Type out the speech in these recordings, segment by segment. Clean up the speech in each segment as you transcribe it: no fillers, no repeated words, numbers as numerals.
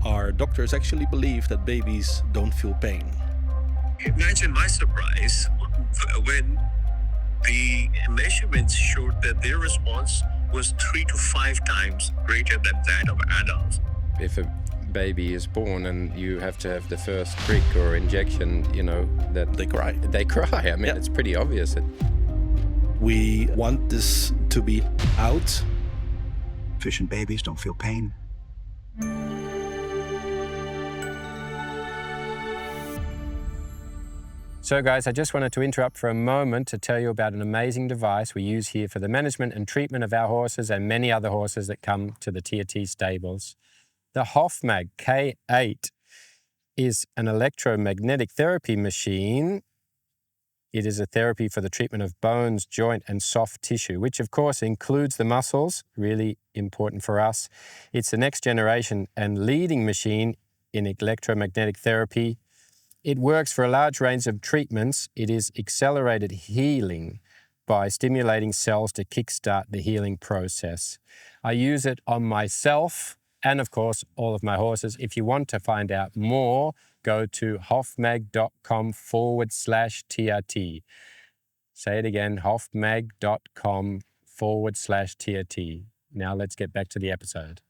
our doctors actually believe that babies don't feel pain. Imagine my surprise when the measurements showed that their response was 3 to 5 times greater than that of adults. If a baby is born and you have to have the first prick or injection, that They cry. They cry. I mean, It's pretty obvious. We want this to be out. Efficient babies don't feel pain. So guys, I just wanted to interrupt for a moment to tell you about an amazing device we use here for the management and treatment of our horses and many other horses that come to the TRT stables. The Hoff Mag K8 is an electromagnetic therapy machine. It is a therapy for the treatment of bones, joint, and soft tissue, which of course includes the muscles, really important for us. It's the next generation and leading machine in electromagnetic therapy. It works for a large range of treatments. It is accelerated healing by stimulating cells to kickstart the healing process. I use it on myself and, of course, all of my horses. If you want to find out more, go to hoffmag.com/TRT. Say it again, hoffmag.com/TRT. Now let's get back to the episode.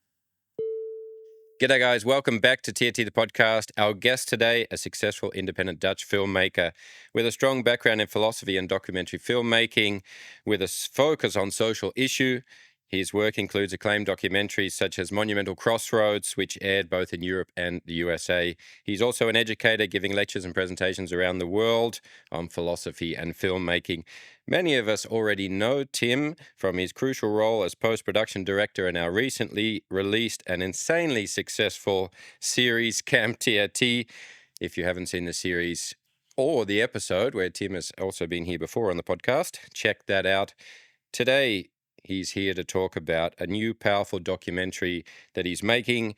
G'day guys, welcome back to TRT the Podcast. Our guest today, a successful independent Dutch filmmaker with a strong background in philosophy and documentary filmmaking with a focus on social issue. His work includes acclaimed documentaries such as Monumental Crossroads, which aired both in Europe and the USA. He's also an educator, giving lectures and presentations around the world on philosophy and filmmaking. Many of us already know Tim from his crucial role as post-production director in our recently released and insanely successful series, Camp TRT. If you haven't seen the series or the episode where Tim has also been here before on the podcast, check that out. Today, he's here to talk about a new powerful documentary that he's making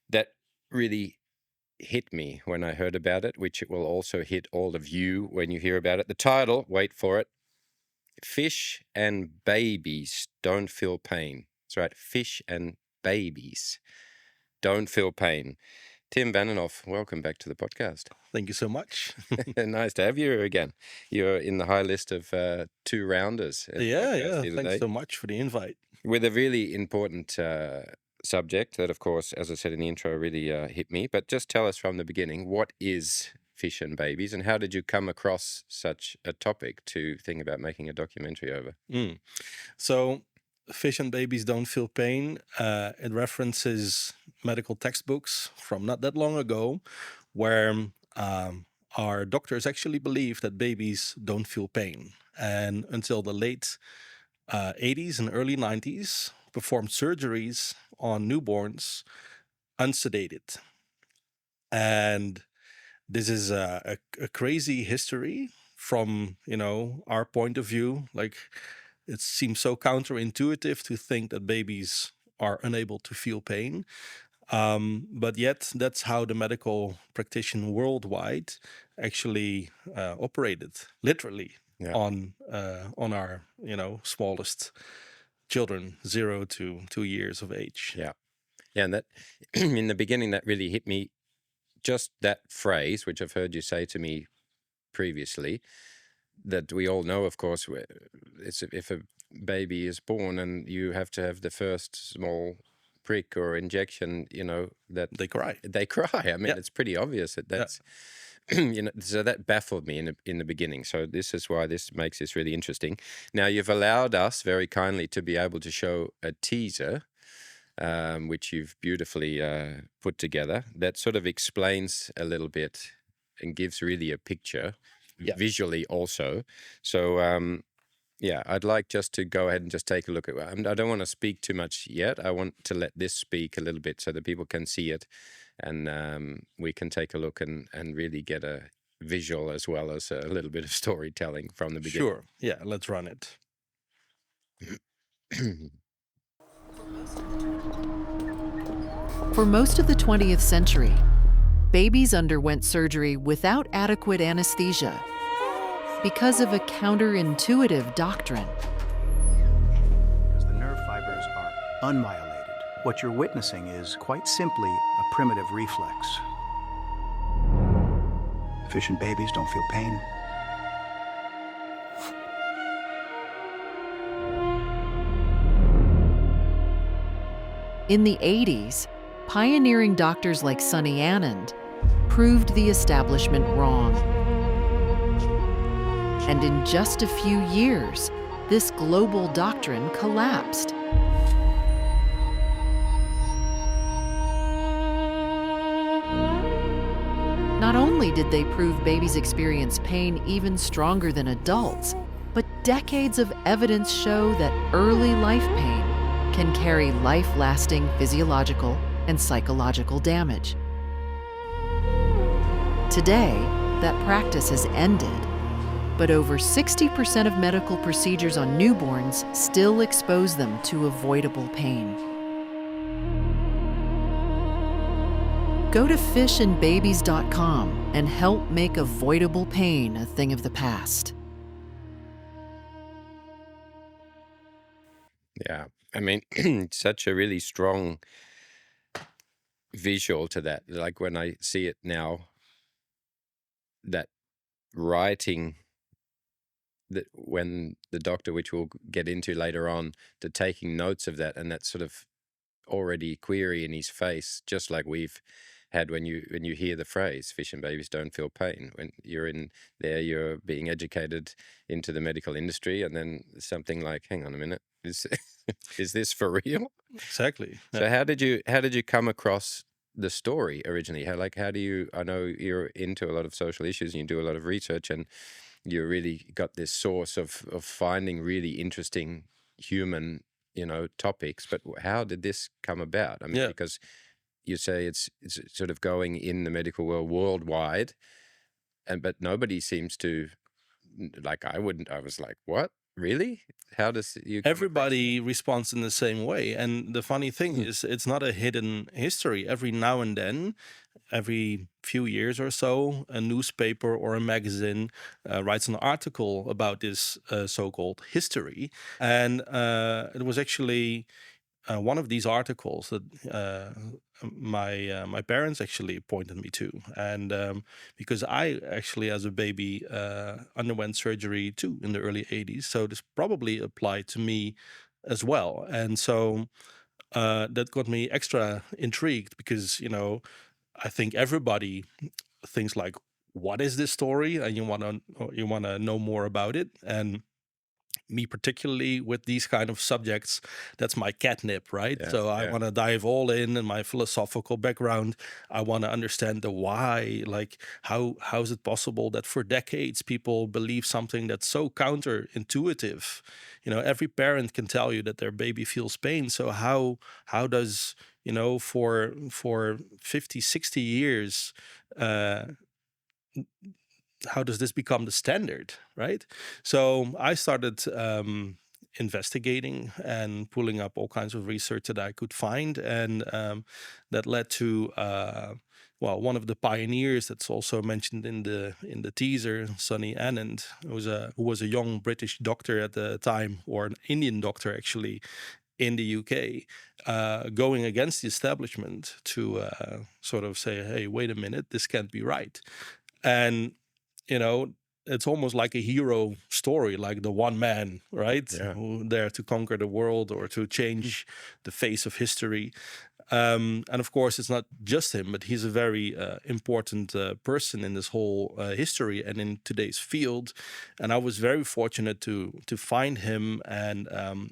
that really hit me when I heard about it, which it will also hit all of you when you hear about it. The title, wait for it, Fish and Babies Don't Feel Pain. That's right, Fish and Babies Don't Feel Pain. Tim Vandenhoff, welcome back to the podcast. Thank you so much. Nice to have you again. You're in the high list of 2-rounders. Yeah. Thanks so much for the invite. With a really important subject that, of course, as I said in the intro, really hit me. But just tell us from the beginning, what is Fish and Babies, and how did you come across such a topic to think about making a documentary over? So, Fish and Babies Don't Feel Pain, it references medical textbooks from not that long ago where our doctors actually believe that babies don't feel pain. And until the late 80s and early 90s, performed surgeries on newborns unsedated. And this is a crazy history from, our point of view. Like, it seems so counterintuitive to think that babies are unable to feel pain. But yet that's how the medical practitioner worldwide actually operated, literally, on our, smallest children, 0 to 2 years of age. Yeah. And that in the beginning, that really hit me. Just that phrase, which I've heard you say to me previously, that we all know, of course, it's if a baby is born and you have to have the first small prick or injection, that They cry. They cry. I mean, It's pretty obvious that's, so that baffled me in the beginning. So this is why this makes this really interesting. Now, you've allowed us very kindly to be able to show a teaser, which you've beautifully put together, that sort of explains a little bit and gives really a picture. Visually also. So, I'd like just to go ahead and just take a look at it. I don't want to speak too much yet. I want to let this speak a little bit so that people can see it and we can take a look and really get a visual as well as a little bit of storytelling from the beginning. Sure. Yeah, let's run it. For most of the 20th century, babies underwent surgery without adequate anesthesia because of a counterintuitive doctrine. Because the nerve fibers are unmyelinated. What you're witnessing is quite simply a primitive reflex. Efficient babies don't feel pain. In the 80s, pioneering doctors like Sonny Anand proved the establishment wrong. And in just a few years, this global doctrine collapsed. Not only did they prove babies experience pain even stronger than adults, but decades of evidence show that early life pain can carry life-lasting physiological and psychological damage. Today, that practice has ended, but over 60% of medical procedures on newborns still expose them to avoidable pain. Go to fishandbabies.com and help make avoidable pain a thing of the past. Yeah. I mean, such a really strong visual to that. Like when I see it now, that writing, that when the doctor, which we'll get into later on, to taking notes of that, and that sort of already query in his face, just like we've had when you hear the phrase "fish and babies don't feel pain." When you're in there, you're being educated into the medical industry, and then something like, "Hang on a minute, is is this for real?" Exactly. So how did you come across the story originally? How do you? I know you're into a lot of social issues, and you do a lot of research, and you really got this source of finding really interesting human, topics. But how did this come about? I mean, Yeah. because you say it's sort of going in the medical world worldwide, but nobody seems to, like, I was like, what? Really? How does you come across Everybody responds in the same way. And the funny thing is, it's not a hidden history. Every now and then, every few years or so, a newspaper or a magazine writes an article about this so-called history. And it was actually one of these articles that my parents actually pointed me to, and because I actually, as a baby, underwent surgery too in the early '80s, so this probably applied to me as well, and so that got me extra intrigued because I think everybody thinks like, what is this story, and you want to know more about it, and me particularly with these kind of subjects, that's my catnip, right? Yeah, So I yeah. want to dive all in my philosophical background. I want to understand the why, like how is it possible that for decades people believe something that's so counterintuitive. Every parent can tell you that their baby feels pain, so how does for 50, 60 years, uh how does this become the standard, right? So I started investigating and pulling up all kinds of research that I could find, and that led to one of the pioneers that's also mentioned in the teaser, Sonny Anand, who was a young British doctor at the time, or an Indian doctor actually, in the UK, going against the establishment to sort of say, hey, wait a minute, this can't be right. And you know, it's almost like a hero story, like the one man, right? Yeah. Who there to conquer the world or to change the face of history. And of course, it's not just him, but he's a very important person in this whole history and in today's field. And I was very fortunate to find him and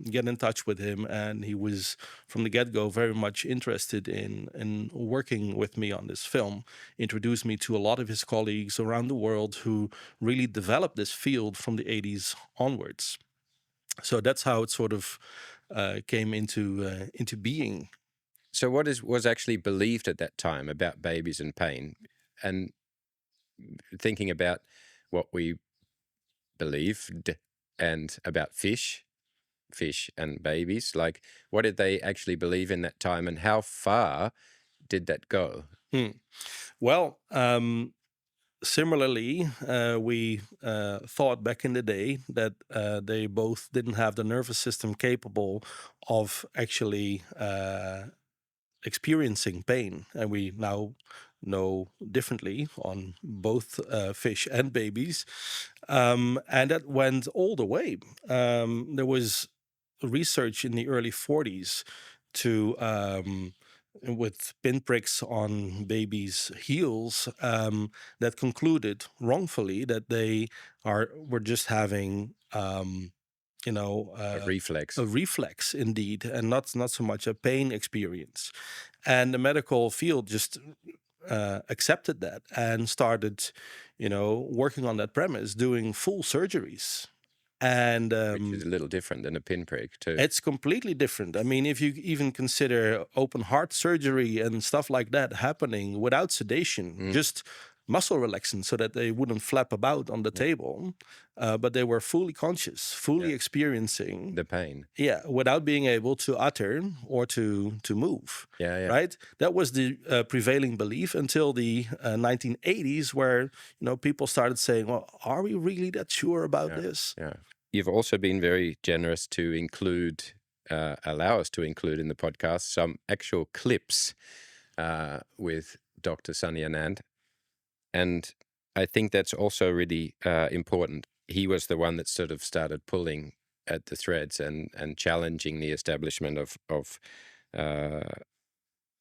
get in touch with him. And he was, from the get-go, very much interested in working with me on this film. Introduced me to a lot of his colleagues around the world who really developed this field from the 80s onwards. So that's how it sort of came into being. So what was actually believed at that time about babies and pain? And thinking about what we believed and about fish and babies, like what did they actually believe in that time, and how far did that go? Well, similarly, we thought back in the day that they both didn't have the nervous system capable of actually experiencing pain, and we now know differently on both fish and babies, and that went all the way. There was research in the early 40s to with pinpricks on babies' heels that concluded wrongfully that they were just having A reflex. a reflex indeed, and not so much a pain experience. And the medical field just accepted that and started, working on that premise, doing full surgeries. And which is a little different than a pinprick too. it's completely different. I mean, if you even consider open heart surgery and stuff like that happening without sedation, just muscle relaxant so that they wouldn't flap about on the table, but they were fully conscious, fully experiencing the pain. Yeah, without being able to utter or to move. Yeah. Right. That was the prevailing belief until the 1980s, where people started saying, "Well, are we really that sure about this?" Yeah. You've also been very generous to include, allow us to include in the podcast some actual clips with Dr. Sunny Anand. And I think that's also really important. He was the one that sort of started pulling at the threads and challenging the establishment of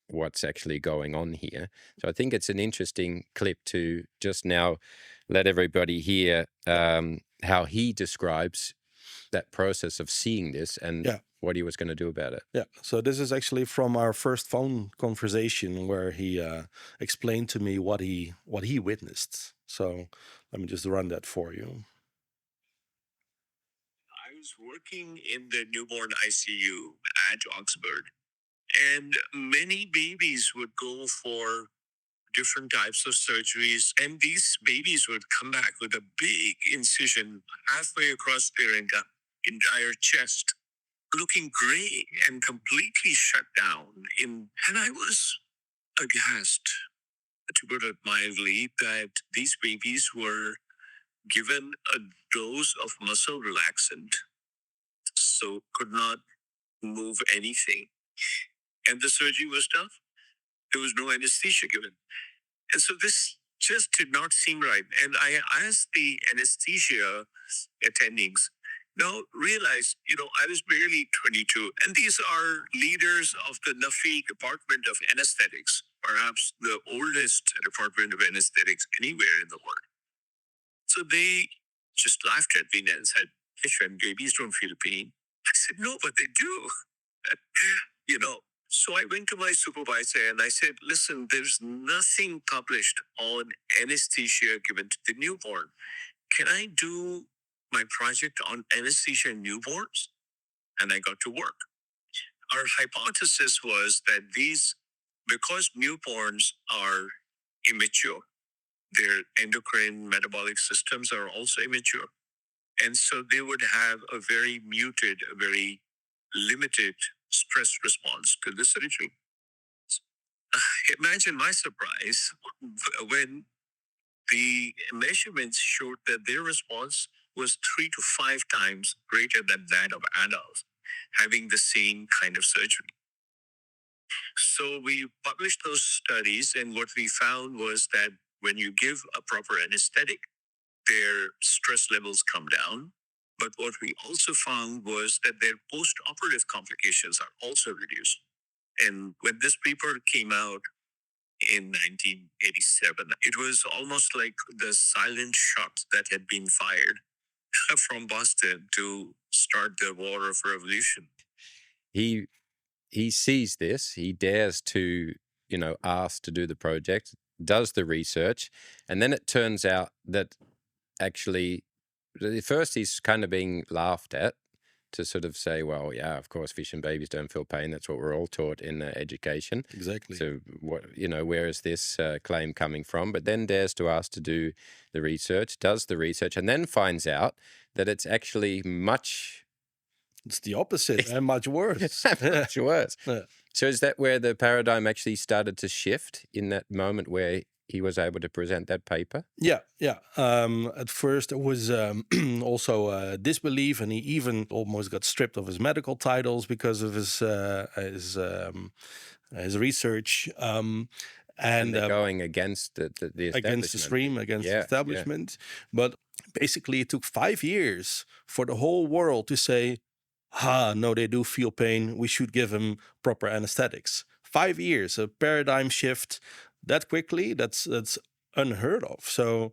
what's actually going on here. So I think it's an interesting clip to just now let everybody hear how he describes that process of seeing this and what he was going to do about it. Yeah, so this is actually from our first phone conversation where he explained to me what he witnessed. So let me just run that for you. I was working in the newborn ICU at Oxford, and many babies would go for different types of surgeries, and these babies would come back with a big incision halfway across their entire chest, looking gray and completely shut down. And I was aghast, to put it mildly, that these babies were given a dose of muscle relaxant, so could not move anything. And the surgery was done. There was no anesthesia given. And so this just did not seem right. And I asked the anesthesia attendings, now realize, I was barely 22, and these are leaders of the NAFI Department of Anesthetics, perhaps the oldest department of anesthetics anywhere in the world. So they just laughed at me and said, "Kishan, babies don't feel pain." I said, "No, but they do." So I went to my supervisor and I said, "Listen, there's nothing published on anesthesia given to the newborn. Can I do my project on anesthesia in newborns?" And I got to work. Our hypothesis was that because newborns are immature, their endocrine metabolic systems are also immature. And so they would have a very muted, a very limited stress response to the surgery. Imagine my surprise when the measurements showed that their response was 3 to 5 times greater than that of adults having the same kind of surgery. So we published those studies, and what we found was that when you give a proper anesthetic, their stress levels come down. But what we also found was that their post-operative complications are also reduced. And when this paper came out in 1987, it was almost like the silent shot that had been fired from Boston to start the War of Revolution. He sees this, he dares to, ask to do the project, does the research, and then it turns out that actually, at first he's kind of being laughed at to sort of say, well, yeah, of course, fish and babies don't feel pain. That's what we're all taught in education. Exactly. So, where is this claim coming from? But then dares to ask to do the research, does the research, and then finds out that it's actually It's the opposite and much worse. much worse. Yeah. So is that where the paradigm actually started to shift in that moment where he was able to present that paper? Yeah. At first, it was also disbelief, and he even almost got stripped of his medical titles because of his research. And they're going against the establishment. Against the stream, against the establishment. But basically, it took 5 years for the whole world to say, no, they do feel pain. We should give them proper anesthetics. 5 years, a paradigm shift that quickly, that's unheard of. So,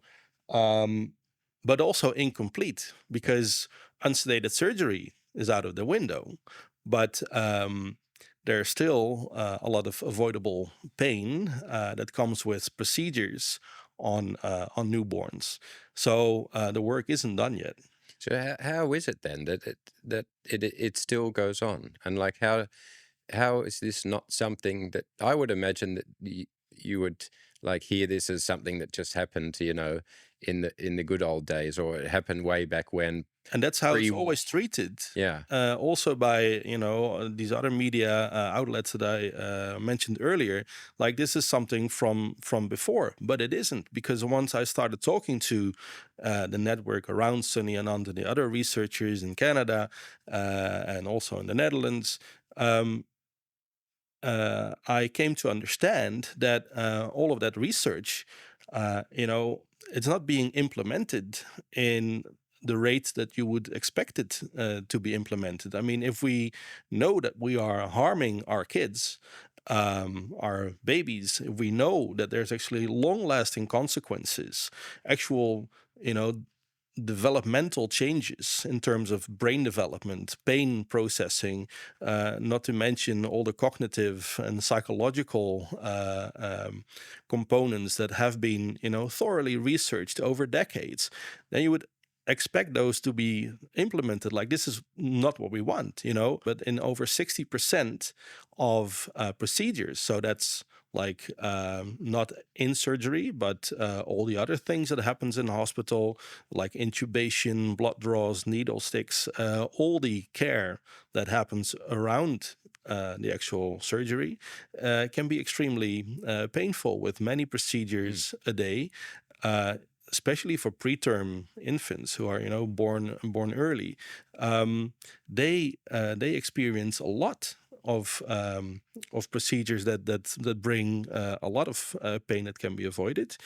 but also incomplete, because unsedated surgery is out of the window. But there's still a lot of avoidable pain that comes with procedures on newborns. So the work isn't done yet. So how is it then that it still goes on? And like how is this not something that I would imagine that you would like hear this as something that just happened, in the good old days, or it happened way back when? And that's how it's always treated. Yeah. Also by, these other media outlets that I mentioned earlier, like this is something from before, but it isn't, because once I started talking to the network around Sunny Anand and the other researchers in Canada and also in the Netherlands, I came to understand that all of that research, it's not being implemented in the rate that you would expect it to be implemented. I mean, if we know that we are harming our kids, our babies, if we know that there's actually long-lasting consequences, actual, developmental changes in terms of brain development, pain processing, not to mention all the cognitive and psychological components that have been, thoroughly researched over decades, then you would expect those to be implemented. Like, this is not what we want, but in over 60% of procedures, so that's like not in surgery, but all the other things that happens in the hospital, like intubation, blood draws, needle sticks, all the care that happens around the actual surgery can be extremely painful, with many procedures a day, especially for preterm infants who are, born early. They experience a lot of procedures that bring a lot of pain that can be avoided,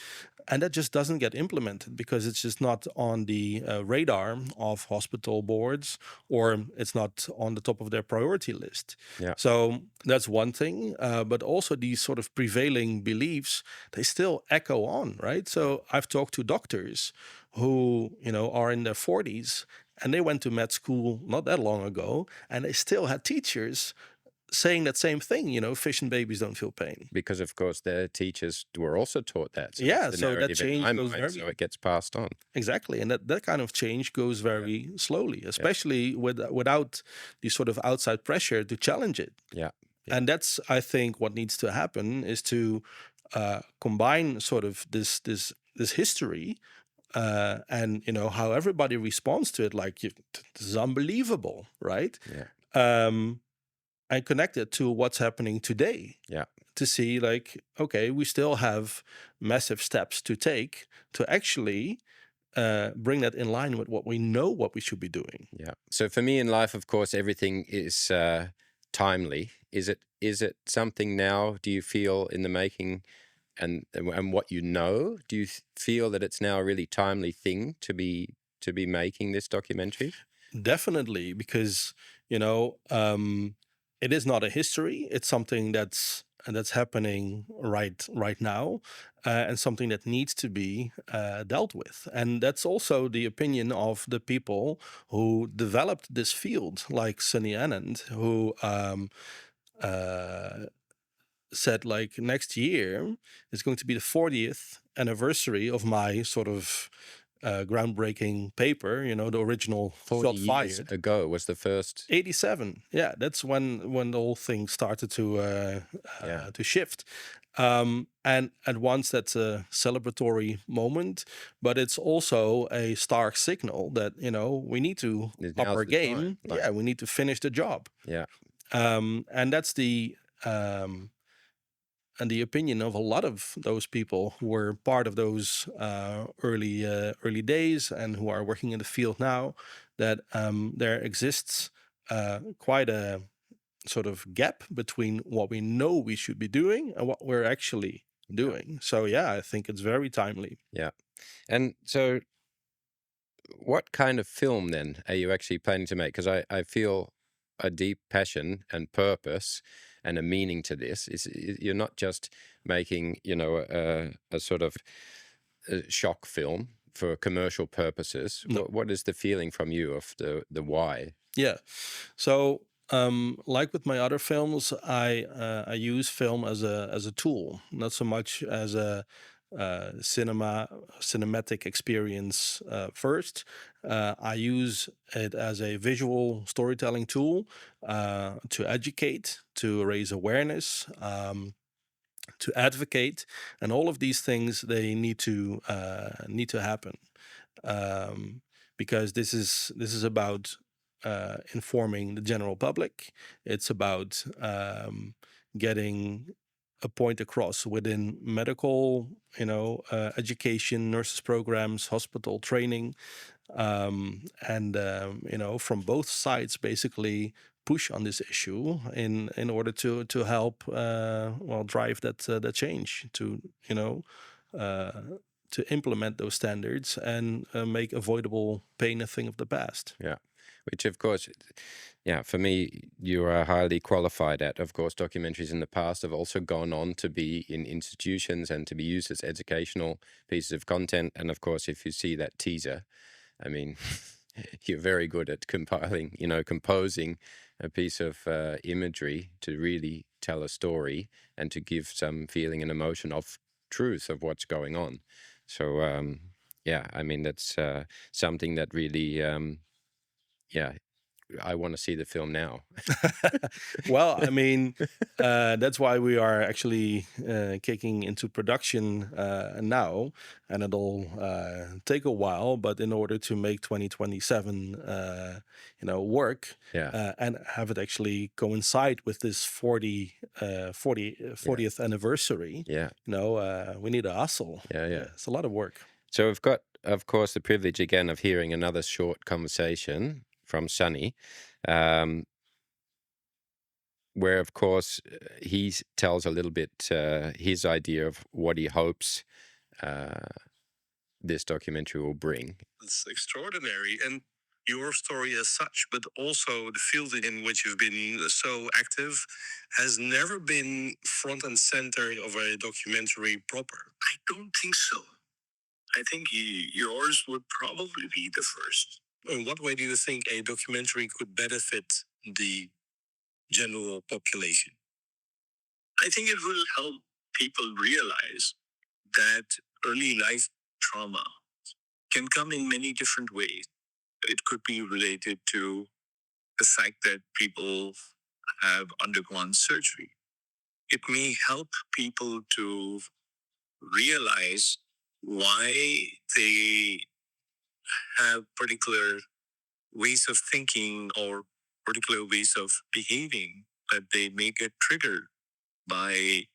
and that just doesn't get implemented because it's just not on the radar of hospital boards, or it's not on the top of their priority list. Yeah. So that's one thing, but also these sort of prevailing beliefs, they still echo on, right? So I've talked to doctors who, are in their 40s, and they went to med school not that long ago, and they still had teachers saying that same thing, fission babies don't feel pain. Because, of course, their teachers were also taught that. So so that change goes very... So it gets passed on. Exactly. And that kind of change goes very slowly, especially without the sort of outside pressure to challenge it. Yeah. And that's, I think, what needs to happen, is to combine sort of this history and, how everybody responds to it. Like, this is unbelievable, right? Yeah. And connect it to what's happening today. Yeah. To see, like, okay, we still have massive steps to take to actually bring that in line with what we know what we should be doing. Yeah. So for me in life, of course, everything is timely. Is it something now, do you feel, in the making and what you know, do you feel that it's now a really timely thing to be making this documentary? Definitely, because, it is not a history. It's something that's happening right now, and something that needs to be dealt with. And that's also the opinion of the people who developed this field, like Sunny Anand, who said, like, next year is going to be the 40th anniversary of my sort of groundbreaking paper, the original 40 shot years fired ago was the first. 87. Yeah, that's when the whole thing started to shift. And at once, that's a celebratory moment, but it's also a stark signal that, we need to up our game. Yeah, we need to finish the job. Yeah. And that's the and the opinion of a lot of those people who were part of those early days and who are working in the field now, that there exists quite a sort of gap between what we know we should be doing and what we're actually doing. So yeah, I think it's very timely. Yeah. And so what kind of film then are you actually planning to make? Because I feel a deep passion and purpose and a meaning to this. You're not just making, a sort of shock film for commercial purposes. No. What is the feeling from you of the why? Yeah. So like with my other films, I use film as a tool, not so much as a cinematic experience first. I use it as a visual storytelling tool to educate, to raise awareness, to advocate, and all of these things, they need to happen, because this is about informing the general public. It's about getting a point across within medical, education, nurses programs, hospital training, and from both sides, basically push on this issue in order to help drive that change, to uh, to implement those standards and make avoidable pain a thing of the past. Yeah. Which, of course, for me, you are highly qualified at. Of course, documentaries in the past have also gone on to be in institutions and to be used as educational pieces of content. And of course, if you see that teaser, I mean, you're very good at composing a piece of imagery to really tell a story and to give some feeling and emotion of truth of what's going on. So, I mean, that's something that really, I want to see the film now. Well, I mean, that's why we are actually kicking into production now, and it'll take a while. But in order to make 2027, work, and have it actually coincide with this 40th anniversary, we need a hustle. It's a lot of work. So we've got, of course, the privilege again of hearing another short conversation from Sunny, where, of course, he tells a little bit his idea of what he hopes this documentary will bring. It's extraordinary. And your story as such, but also the field in which you've been so active, has never been front and center of a documentary proper. I don't think so. I think yours would probably be the first. In what way do you think a documentary could benefit the general population? I think it will help people realize that early life trauma can come in many different ways. It could be related to the fact that people have undergone surgery. It may help people to realize why they have particular ways of thinking or particular ways of behaving, that they may get triggered by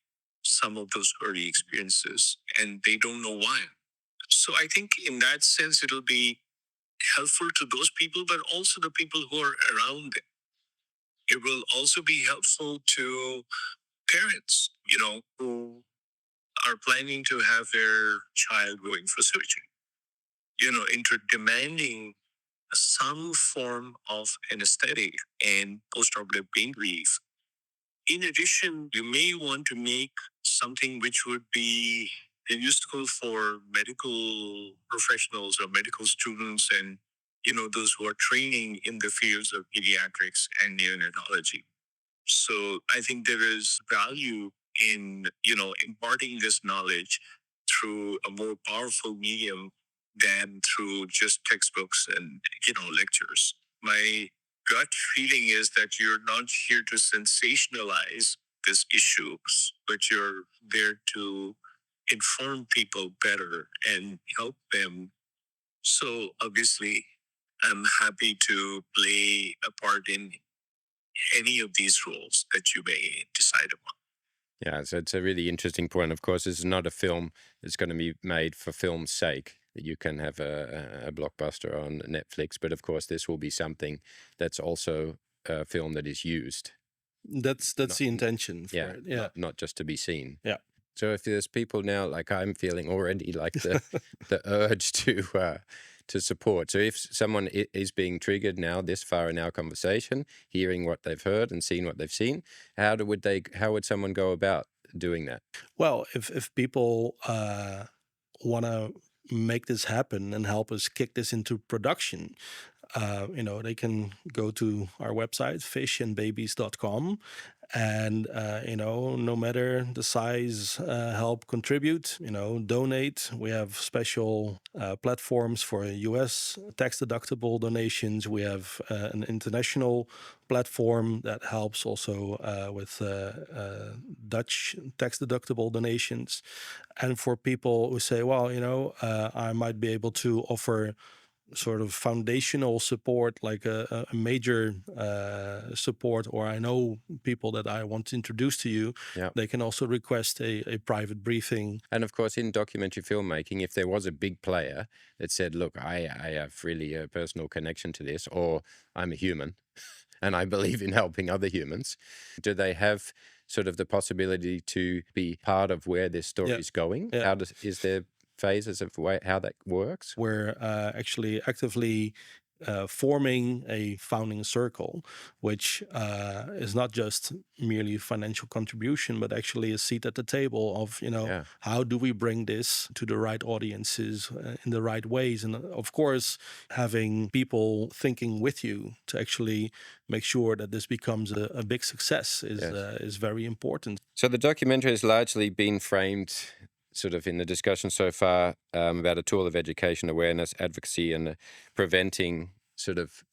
some of those early experiences and they don't know why. So I think in that sense, it'll be helpful to those people, but also the people who are around them. It will also be helpful to parents, who are planning to have their child going for surgery, into demanding some form of anesthetic and postoperative pain relief. In addition, you may want to make something which would be useful for medical professionals or medical students and, those who are training in the fields of pediatrics and neonatology. So I think there is value in, imparting this knowledge through a more powerful medium than through just textbooks and, lectures. My gut feeling is that you're not here to sensationalize these issues, but you're there to inform people better and help them. So obviously, I'm happy to play a part in any of these roles that you may decide upon. Yeah, so it's a really interesting point. Of course, this is not a film that's going to be made for film's sake. That you can have a blockbuster on Netflix, but of course, this will be something that's also a film that is used. That's Not- the intention for Yeah, it. Yeah. not just to be seen. Yeah. So if there's people now, like I'm feeling already, like the urge to support. So if someone is being triggered now this far in our conversation, hearing what they've heard and seeing what they've seen, how would someone go about doing that? Well, if people want to make this happen and help us kick this into production, they can go to our website, fishandbabies.com, and no matter the size, help contribute, donate. We have special platforms for US tax deductible donations. We have an international platform that helps also with Dutch tax deductible donations. And for people who say, well, I might be able to offer sort of foundational support, like a major support, or I know people that I want to introduce to you, Yeah. they can also request a private briefing. And of course, in documentary filmmaking, if there was a big player that said, look, I have really a personal connection to this, or I'm a human and I believe in helping other humans, do they have sort of the possibility to be part of where this story is going? Yeah. Is there phases of how that works? We're actually actively forming a founding circle, which is not just merely financial contribution, but actually a seat at the table of, how do we bring this to the right audiences in the right ways? And of course, having people thinking with you to actually make sure that this becomes a big success is very important. So the documentary has largely been framed sort of in the discussion so far about a tool of education, awareness, advocacy, and preventing sort of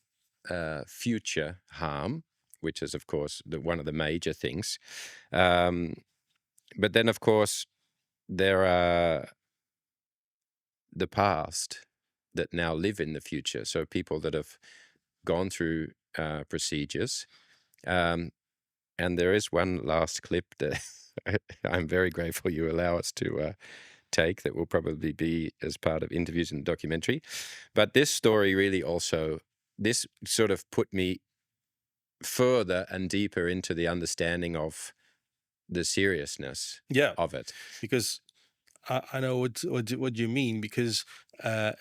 future harm, which is, of course, one of the major things. But then, of course, there are the past that now live in the future. So people that have gone through procedures. And there is one last clip that I'm very grateful you allow us to take that will probably be as part of interviews in the documentary. But this story really also, this sort of put me further and deeper into the understanding of the seriousness of it. Because I know what you mean, because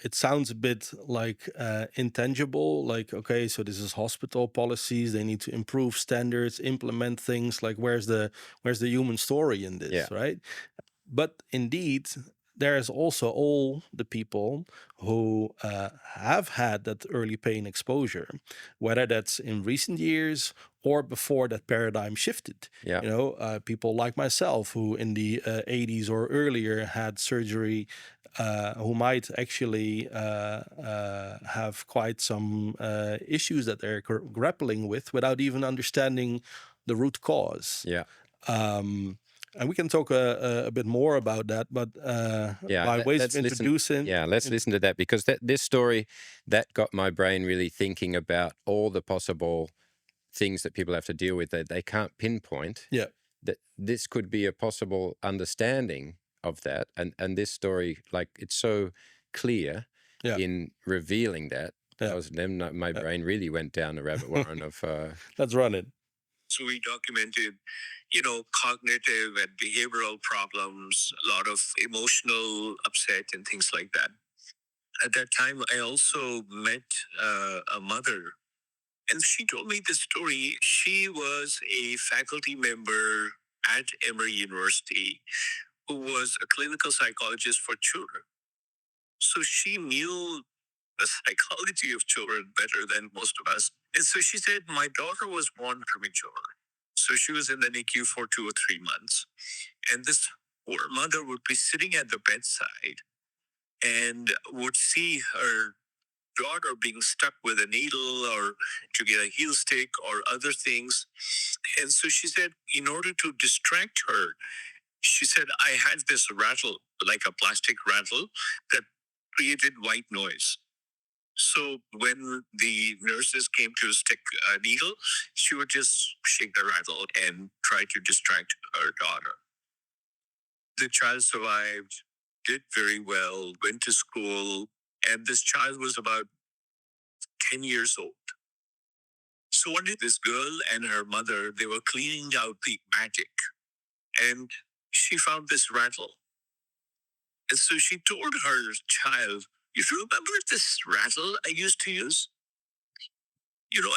it sounds a bit like intangible. Like, okay, so this is hospital policies. They need to improve standards, implement things. Like, where's the human story in this, right? But indeed, there is also all the people who have had that early pain exposure, whether that's in recent years or before that paradigm shifted. People like myself who in the 80s or earlier had surgery, who might actually have quite some issues that they're grappling with without even understanding the root cause. And we can talk a bit more about that, but by ways of introducing... let's listen to that, because this story, that got my brain really thinking about all the possible things that people have to deal with that they can't pinpoint. That this could be a possible understanding of that. And this story, like, it's so clear in revealing that. My brain really went down the rabbit warren of... Let's run it. So we documented, cognitive and behavioral problems, a lot of emotional upset and things like that. At that time, I also met a mother, and she told me this story. She was a faculty member at Emory University who was a clinical psychologist for children. So she knew the psychology of children better than most of us. And so she said, my daughter was born premature. So she was in the NICU for 2 or 3 months. And this poor mother would be sitting at the bedside and would see her daughter being stuck with a needle or to get a heel stick or other things. And so she said, in order to distract her, she said, I had this rattle, like a plastic rattle, that created white noise. So when the nurses came to stick a needle, she would just shake the rattle and try to distract her daughter. The child survived, did very well, went to school, and this child was about 10 years old. So one day, this girl and her mother, they were cleaning out the attic, and she found this rattle. And so she told her child, "You remember this rattle I used to use?"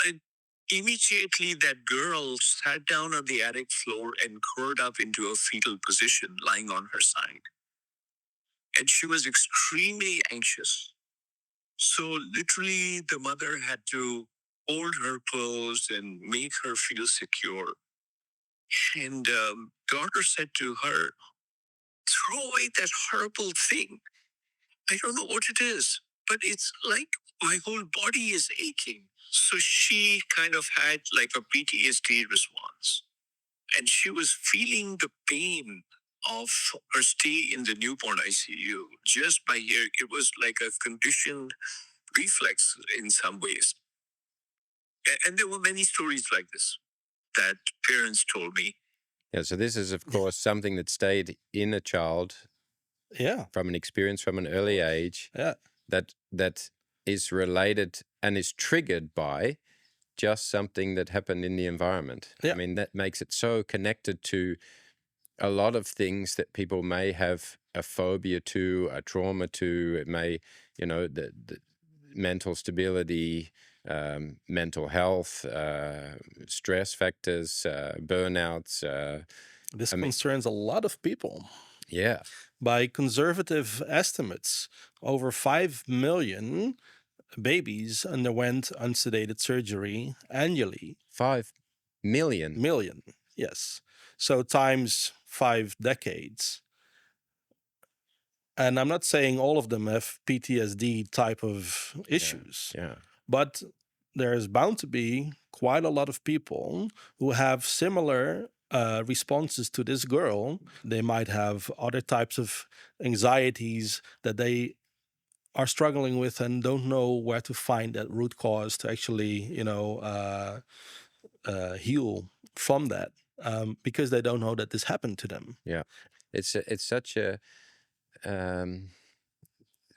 And immediately that girl sat down on the attic floor and curled up into a fetal position, lying on her side. And she was extremely anxious. So literally, the mother had to hold her close and make her feel secure. And daughter said to her, "Throw away that horrible thing. I don't know what it is, but it's like my whole body is aching." So she kind of had like a PTSD response. And she was feeling the pain of her stay in the newborn ICU just by hearing. It was like a conditioned reflex in some ways. And there were many stories like this that parents told me. Yeah, so this is, of course, something that stayed in a child Yeah. from an experience from an early age Yeah. that is related and is triggered by just something that happened in the environment. Yeah. I mean, that makes it so connected to a lot of things that people may have a phobia to, a trauma to. It may, the mental stability, mental health, stress factors, burnouts. This concerns a lot of people. Yeah. By conservative estimates, over 5 million babies underwent unsedated surgery annually. 5 million. Million, yes. So times 5 decades. And I'm not saying all of them have PTSD type of issues. Yeah. But there's bound to be quite a lot of people who have similar responses to this girl. They might have other types of anxieties that they are struggling with and don't know where to find that root cause to actually, heal from that, because they don't know that this happened to them. Yeah, it's such a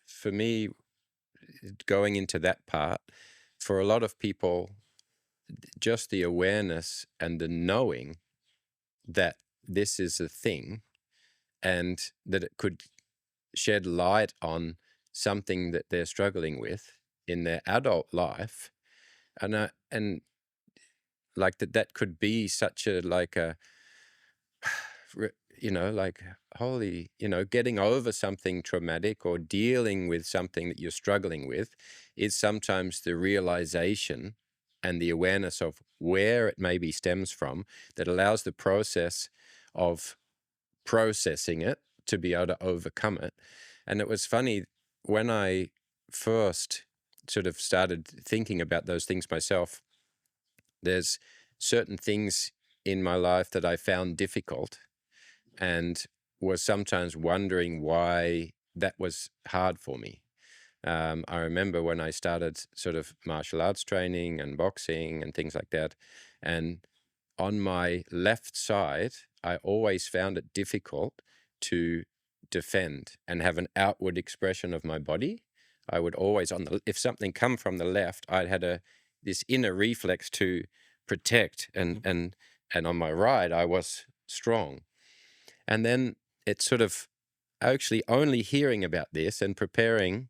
for me, going into that part, for a lot of people, just the awareness and the knowing that this is a thing and that it could shed light on something that they're struggling with in their adult life, and like that could be such a like holy, getting over something traumatic or dealing with something that you're struggling with is sometimes the realization and the awareness of where it maybe stems from that allows the process of processing it to be able to overcome it. And it was funny, when I first sort of started thinking about those things myself, there's certain things in my life that I found difficult and was sometimes wondering why that was hard for me. I remember when I started sort of martial arts training and boxing and things like that, and on my left side, I always found it difficult to defend and have an outward expression of my body. I would always, if something come from the left, I'd had this inner reflex to protect, and on my right, I was strong. And then it's sort of actually only hearing about this and preparing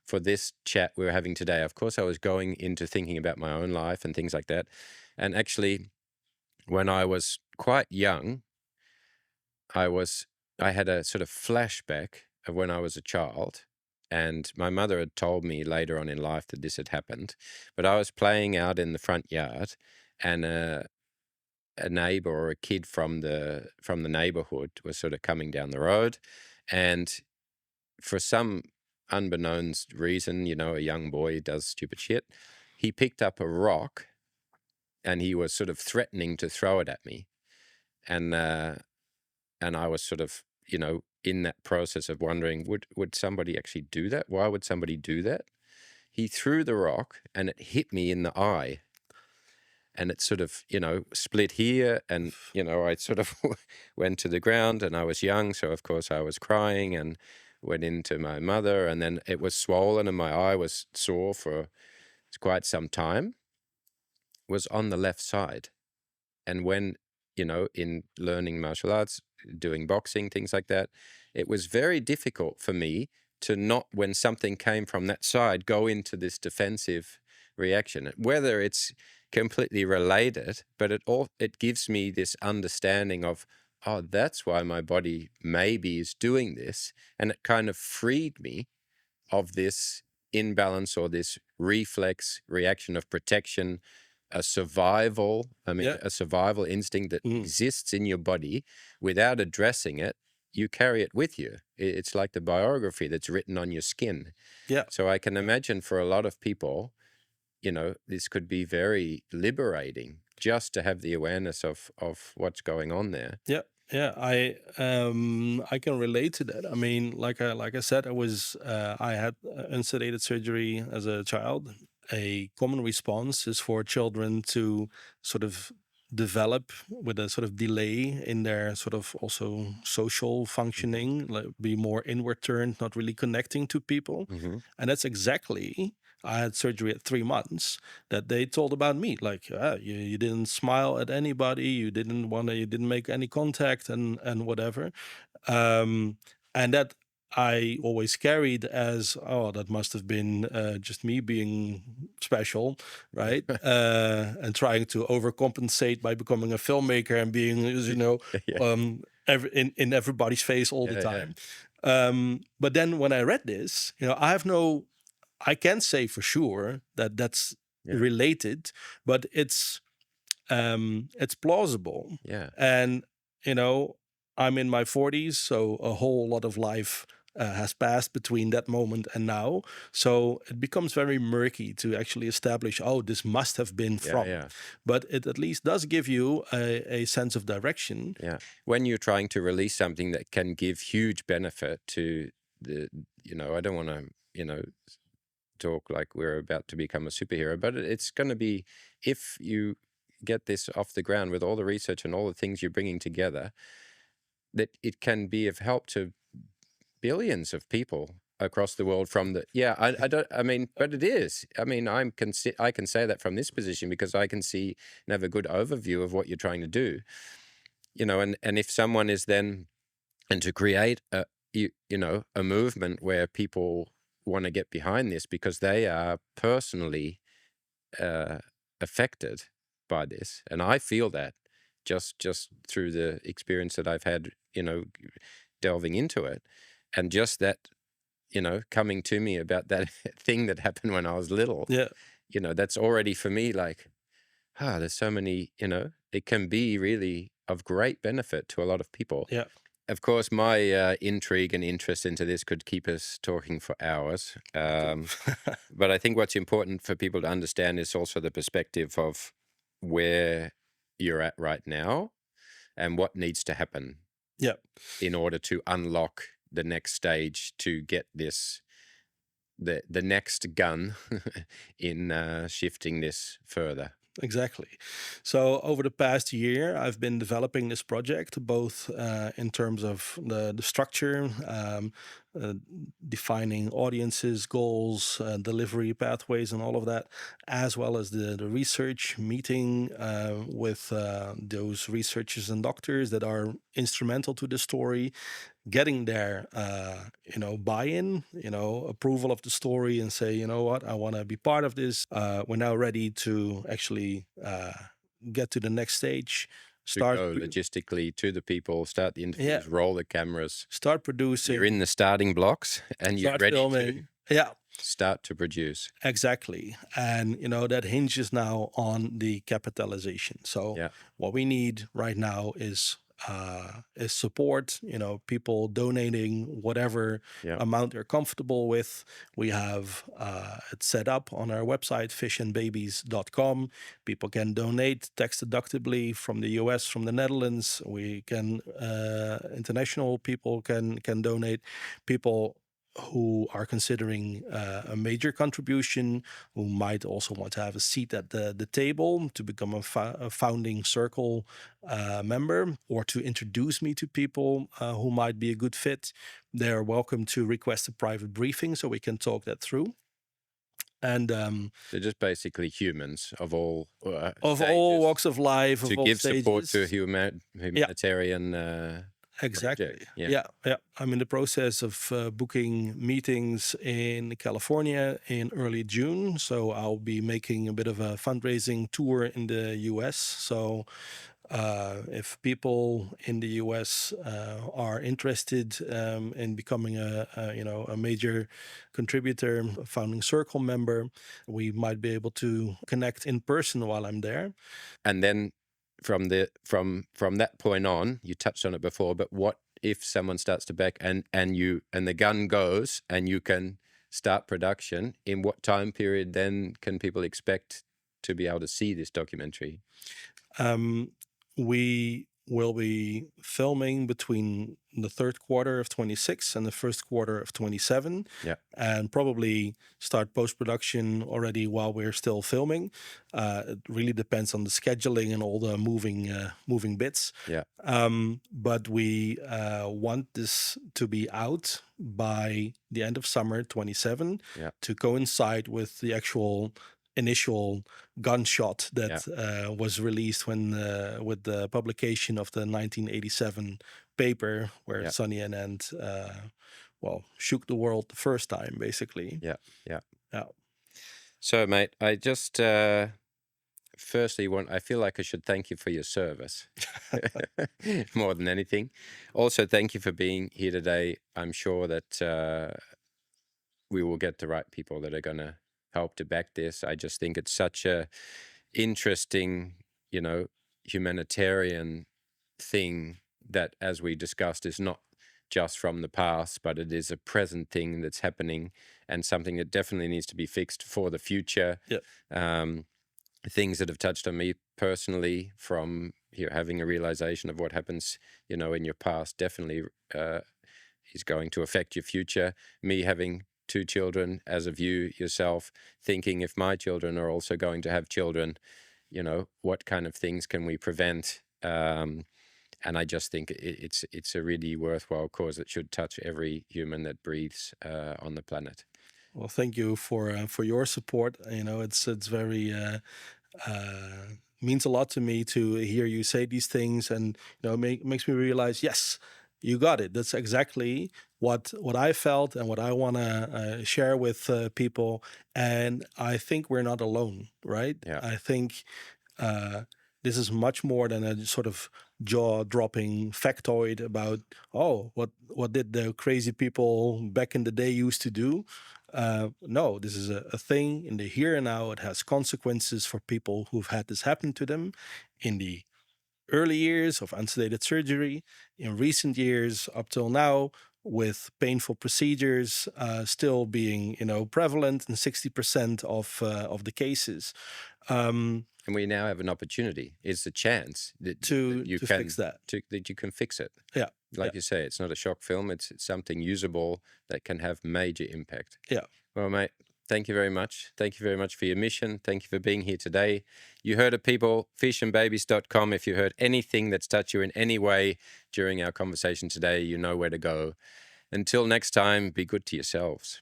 for this chat we're having today. Of course, I was going into thinking about my own life and things like that. And actually, when I was quite young, I had a sort of flashback of when I was a child. And my mother had told me later on in life that this had happened. But I was playing out in the front yard, and a neighbor or a kid from the neighborhood was sort of coming down the road, and for some unbeknownst reason, a young boy does stupid shit. He picked up a rock and he was sort of threatening to throw it at me, and I was sort of in that process of wondering, would somebody actually do that? Why would somebody do that? he threw the rock and it hit me in the eye. And it sort of, split here. And, I sort of went to the ground, and I was young. So, of course, I was crying and went into my mother. And then it was swollen and my eye was sore for quite some time. It was on the left side. And when, in learning martial arts, doing boxing, things like that, it was very difficult for me to not, when something came from that side, go into this defensive reaction. Whether it's completely related, but it gives me this understanding of, oh, that's why my body maybe is doing this. And it kind of freed me of this imbalance or this reflex reaction of protection, a survival instinct that exists in your body. Without addressing it, you carry it with you. It's like the biography that's written on your skin. Yeah. So I can imagine for a lot of people, this could be very liberating just to have the awareness of what's going on there. Yeah. Yeah, I can relate to that. I mean, like I said, I had unsedated surgery as a child. A common response is for children to sort of develop with a sort of delay in their sort of also social functioning, like be more inward turned, not really connecting to people. Mm-hmm. And that's exactly, I had surgery at 3 months that they told about me. Like, you didn't smile at anybody, you didn't make any contact and whatever. And that I always carried as, oh, that must have been just me being special, right? And trying to overcompensate by becoming a filmmaker and being, in everybody's face all the time. But then when I read this, I can't say for sure that that's related, but it's plausible. Yeah. And, I'm in my 40s, so a whole lot of life has passed between that moment and now. So it becomes very murky to actually establish, oh, this must have been from. Yeah. But it at least does give you a sense of direction. Yeah. When you're trying to release something that can give huge benefit to the, I don't want to, talk like we're about to become a superhero, but it's going to be, if you get this off the ground with all the research and all the things you're bringing together, that it can be of help to billions of people across the world from the, but it is. I mean, I can say that from this position because I can see and have a good overview of what you're trying to do, and if someone is then, and to create a movement where people want to get behind this because they are personally affected by this. And I feel that just through the experience that I've had, delving into it. And just that, coming to me about that thing that happened when I was little, that's already for me like, there's so many, it can be really of great benefit to a lot of people. Yeah. Of course, my intrigue and interest into this could keep us talking for hours. But I think what's important for people to understand is also the perspective of where you're at right now and what needs to happen in order to unlock the next stage to get this, the next gun in shifting this further. Exactly. So over the past year, I've been developing this project, both in terms of the structure, defining audiences, goals, delivery pathways, and all of that, as well as the research, meeting with those researchers and doctors that are instrumental to the story, getting their buy-in, approval of the story, and say, you know what, I want to be part of this. We're now ready to actually get to the next stage. Start go logistically to the people, start the interviews, roll the cameras, start producing. You're in the starting blocks and you're ready filming. To start to produce. Exactly. And that hinges now on the capitalization. So what we need right now is support, people donating whatever amount they're comfortable with. We have it set up on our website, fishandbabies.com. People can donate tax deductibly from the US, from the Netherlands. We can international people can donate. People who are considering a major contribution, who might also want to have a seat at the table to become a founding circle member, or to introduce me to people who might be a good fit. They're welcome to request a private briefing so we can talk that through. And they're just basically humans of all of stages, all walks of life, to of all give stages. support to a humanitarian Exactly. project. Yeah. I'm in the process of booking meetings in California in early June. So I'll be making a bit of a fundraising tour in the US. So if people in the US are interested in becoming a major contributor, a founding circle member, we might be able to connect in person while I'm there. And then from that point on, you touched on it before, but what if someone starts to back and the gun goes and you can start production? In what time period then can people expect to be able to see this documentary? We will be filming between the third quarter of 26 and the first quarter of 27. Yeah. And probably start post-production already while we're still filming. It really depends on the scheduling and all the moving bits. Yeah. But we want this to be out by the end of summer 27 to coincide with the actual initial gunshot that was released when with the publication of the 1987 paper where Sonny and Ant shook the world the first time, basically. Yeah. So, mate, I just firstly I feel like I should thank you for your service more than anything. Also, thank you for being here today. I'm sure that we will get the right people that are going to help to back this. I just think it's such a interesting, humanitarian thing that, as we discussed, is not just from the past, but it is a present thing that's happening and something that definitely needs to be fixed for the future. Things that have touched on me personally, from having a realization of what happens, in your past, definitely is going to affect your future. Me having 2 children, as of you yourself, thinking if my children are also going to have children, what kind of things can we prevent? And I just think it's a really worthwhile cause that should touch every human that breathes on the planet. Well, thank you for your support. It's very means a lot to me to hear you say these things, and makes me realize, yes, you got it. That's exactly what I felt and what I want to share with people. And I think we're not alone, right? Yeah. I think this is much more than a sort of jaw-dropping factoid about, what did the crazy people back in the day used to do? No, this is a thing in the here and now. It has consequences for people who've had this happen to them in the early years of unsedated surgery, in recent years up till now, with painful procedures still being prevalent in 60% of the cases. And we now have an opportunity. It's a chance that to you can fix that. That you can fix it. Yeah. Like you say, it's not a shock film. It's something usable that can have major impact. Yeah. Well, mate, thank you very much. Thank you very much for your mission. Thank you for being here today. You heard it, people. fishandbabies.com. If you heard anything that's touched you in any way during our conversation today, you know where to go. Until next time, be good to yourselves.